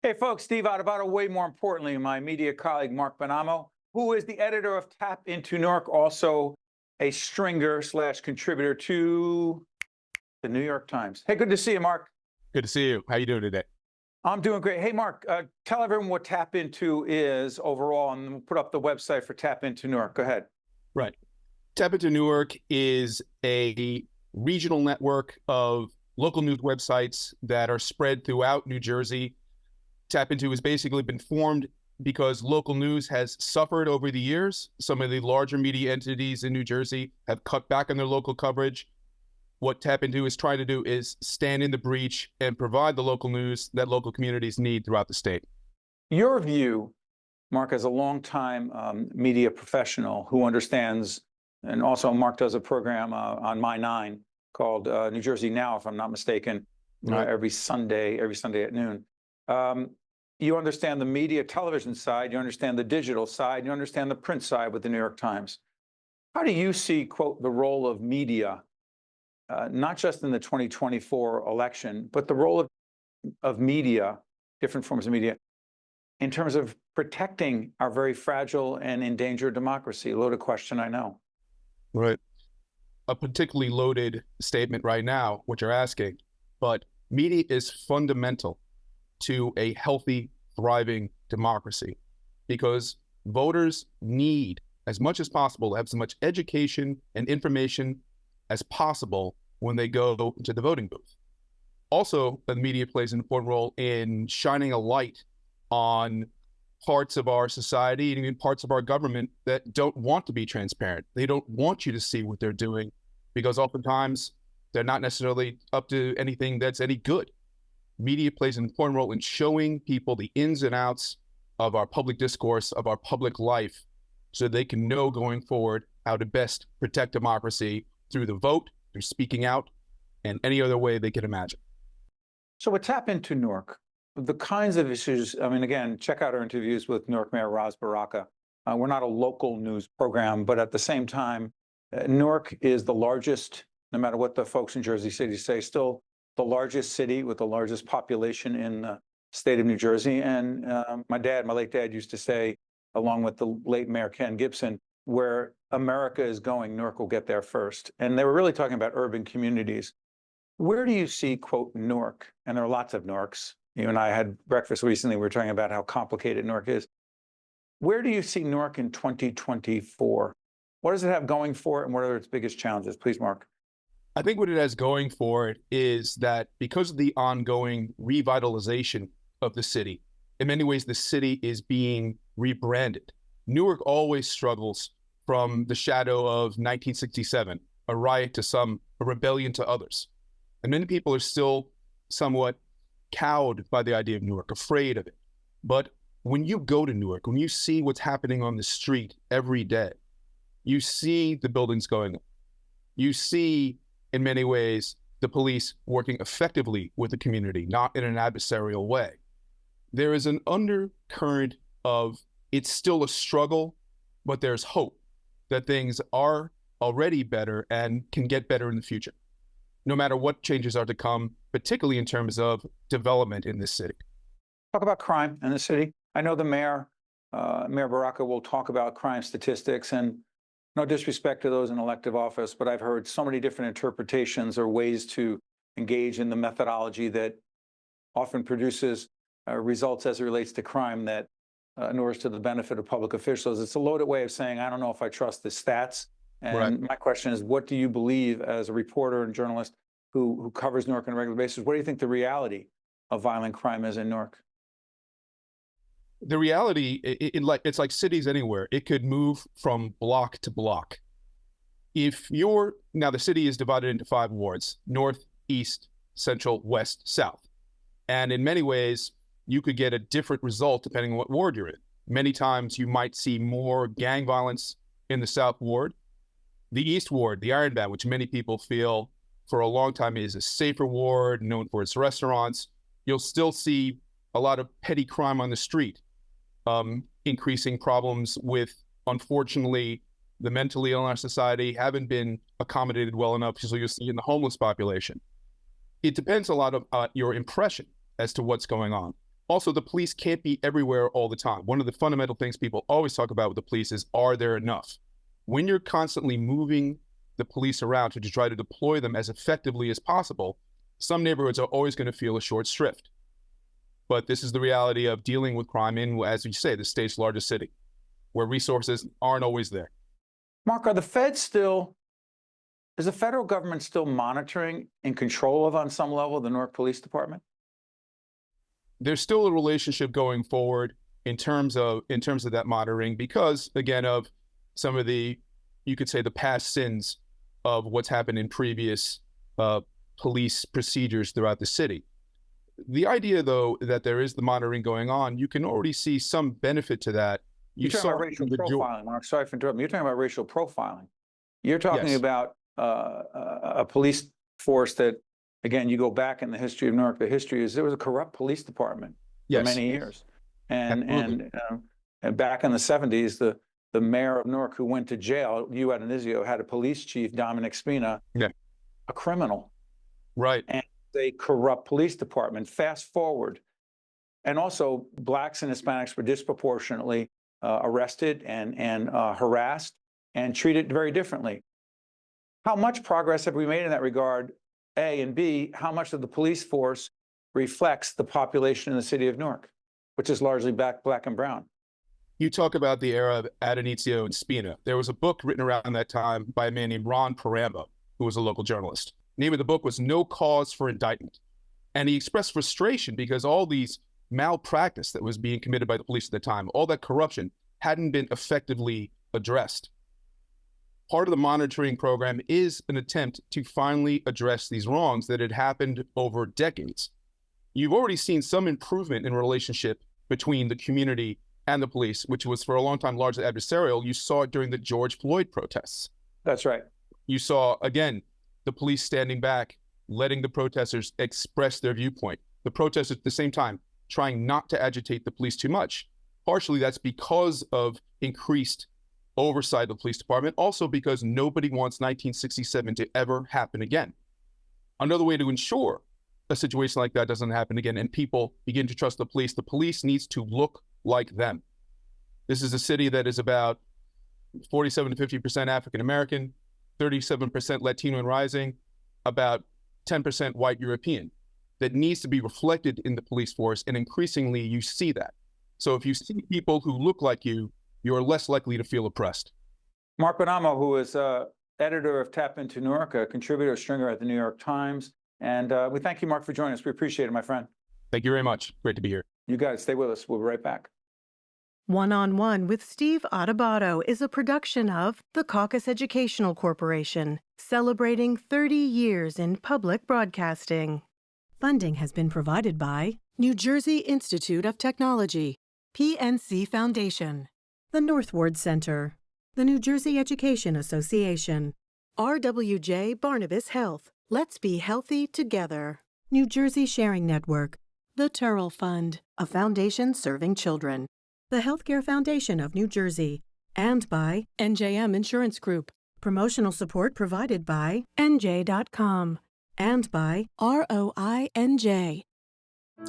Hey, folks, Steve Adubato. Way more importantly, my media colleague, Mark Bonamo, who is the editor of TAPinto Newark, also a stringer slash contributor to the New York Times. Hey, good to see you, Mark. Good to see you. How you doing today? I'm doing great. Hey, Mark, tell everyone what TAPinto is overall, and we'll put up the website for TAPinto Newark. Go ahead. Right. TAPinto Newark is a regional network of local news websites that are spread throughout New Jersey. TAPinto has basically been formed because local news has suffered over the years. Some of the larger media entities in New Jersey have cut back on their local coverage. What TAPinto is trying to do is stand in the breach and provide the local news that local communities need throughout the state. Your view, Mark, as a longtime media professional who understands, and also Mark does a program on My 9 called New Jersey Now, if I'm not mistaken, Right. every Sunday at noon. You understand the media television side, you understand the digital side, you understand the print side with the New York Times. How do you see, quote, the role of media, not just in the 2024 election, but the role of media, different forms of media, in terms of protecting our very fragile and endangered democracy? Loaded question, I know. Right. A particularly loaded statement right now, what you're asking, but media is fundamental to a healthy, thriving democracy because voters need, as much as possible, to have as much education and information as possible when they go to the voting booth. Also, the media plays an important role in shining a light on parts of our society and even parts of our government that don't want to be transparent. They don't want you to see what they're doing because oftentimes they're not necessarily up to anything that's any good. Media plays an important role in showing people the ins and outs of our public discourse, of our public life, so they can know going forward how to best protect democracy through the vote, through speaking out, and any other way they can imagine. So with TAPinto Newark, the kinds of issues, I mean, again, check out our interviews with Newark Mayor Ras Baraka. We're not a local news program, but at the same time, Newark is the largest, no matter what the folks in Jersey City say, still the largest city with the largest population in the state of New Jersey. And my late dad used to say, along with the late Mayor Ken Gibson, where America is going, Newark will get there first. And they were really talking about urban communities. Where do you see, quote, Newark? And there are lots of Newarks. You and I had breakfast recently. We were talking about how complicated Newark is. Where do you see Newark in 2024? What does it have going for it, and what are its biggest challenges? Please, Mark. I think what it has going for it is that because of the ongoing revitalization of the city, in many ways, the city is being rebranded. Newark always struggles from the shadow of 1967, a riot to some, a rebellion to others. And many people are still somewhat cowed by the idea of Newark, afraid of it. But when you go to Newark, when you see what's happening on the street every day, you see the buildings going up. You see, in many ways, the police working effectively with the community, not in an adversarial way. There is an undercurrent of it's still a struggle, but there's hope that things are already better and can get better in the future, no matter what changes are to come, particularly in terms of development in this city. Talk about crime in the city. I know the mayor, Mayor Baraka, will talk about crime statistics, and no disrespect to those in elective office, but I've heard so many different interpretations or ways to engage in the methodology that often produces results as it relates to crime that inures to the benefit of public officials. It's a loaded way of saying, I don't know if I trust the stats. And Right. my question is, what do you believe as a reporter and journalist who covers Newark on a regular basis? What do you think the reality of violent crime is in Newark? The reality, it's like cities anywhere. It could move from block to block. Now the city is divided into 5 wards: north, east, central, west, south. And in many ways, you could get a different result depending on what ward you're in. Many times you might see more gang violence in the South Ward. The East Ward, the Iron Band, which many people feel for a long time is a safer ward, known for its restaurants, you'll still see a lot of petty crime on the street, increasing problems with, unfortunately, the mentally ill in our society haven't been accommodated well enough, so you'll see in the homeless population. It depends a lot on your impression as to what's going on. Also, the police can't be everywhere all the time. One of the fundamental things people always talk about with the police is, are there enough? When you're constantly moving the police around to try to deploy them as effectively as possible, some neighborhoods are always going to feel a short shrift. But this is the reality of dealing with crime in, as you say, the state's largest city, where resources aren't always there. Mark, is the federal government still monitoring and control of, on some level, the Newark Police Department? There's still a relationship going forward in terms of that monitoring, because again, of some of the, you could say, the past sins of what's happened in previous police procedures throughout the city. The idea, though, that there is the monitoring going on, you can already see some benefit to that. You're talking about racial profiling, Mark. Sorry for interrupting. You're talking about racial profiling. You're talking Yes. about a police force that, again, you go back in the history of Newark. The history is there was a corrupt police department for many years, and back in the 70s, the mayor of Newark, who went to jail, Hugh Adenizio, had a police chief, Dominic Spina, a criminal, right, and a corrupt police department. Fast forward, and also blacks and Hispanics were disproportionately arrested and harassed and treated very differently. How much progress have we made in that regard? A, and B, how much of the police force reflects the population in the city of Newark, which is largely black and brown? You talk about the era of Adenizio and Spina. There was a book written around that time by a man named Ron Parambo, who was a local journalist. The name of the book was No Cause for Indictment. And he expressed frustration because all these malpractice that was being committed by the police at the time, all that corruption, hadn't been effectively addressed. Part of the monitoring program is an attempt to finally address these wrongs that had happened over decades. You've already seen some improvement in relationship between the community and the police, which was for a long time largely adversarial. You saw it during the George Floyd protests. That's right. You saw, again, the police standing back, letting the protesters express their viewpoint. The protesters at the same time trying not to agitate the police too much. Partially that's because of increased oversight of the police department, also because nobody wants 1967 to ever happen again. Another way to ensure a situation like that doesn't happen again and people begin to trust the police needs to look like them. This is a city that is about 47 to 50% African-American, 37% Latino and rising, about 10% white European. That needs to be reflected in the police force, and increasingly you see that. So if you see people who look like you, you're less likely to feel oppressed. Mark Bonamo, who is editor of TAPinto Newark, a contributor, stringer at the New York Times. And we thank you, Mark, for joining us. We appreciate it, my friend. Thank you very much. Great to be here. You guys stay with us. We'll be right back. One-on-One with Steve Adubato is a production of the Caucus Educational Corporation, celebrating 30 years in public broadcasting. Funding has been provided by New Jersey Institute of Technology, PNC Foundation, the Northward Center, the New Jersey Education Association, RWJ Barnabas Health, Let's Be Healthy Together, New Jersey Sharing Network, the Turrell Fund, a foundation serving children, the Healthcare Foundation of New Jersey, and by NJM Insurance Group. Promotional support provided by NJ.com and by ROINJ.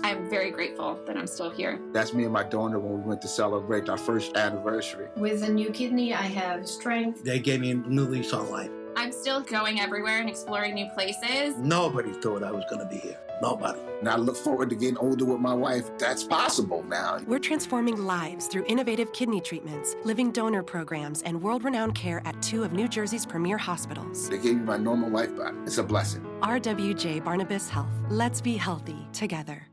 I'm very grateful that I'm still here. That's me and my donor when we went to celebrate our first anniversary. With a new kidney, I have strength. They gave me a new lease on life. I'm still going everywhere and exploring new places. Nobody thought I was going to be here. Nobody. And I look forward to getting older with my wife. That's possible now. We're transforming lives through innovative kidney treatments, living donor programs, and world-renowned care at 2 of New Jersey's premier hospitals. They gave me my normal life back. It's a blessing. RWJ Barnabas Health. Let's be healthy together.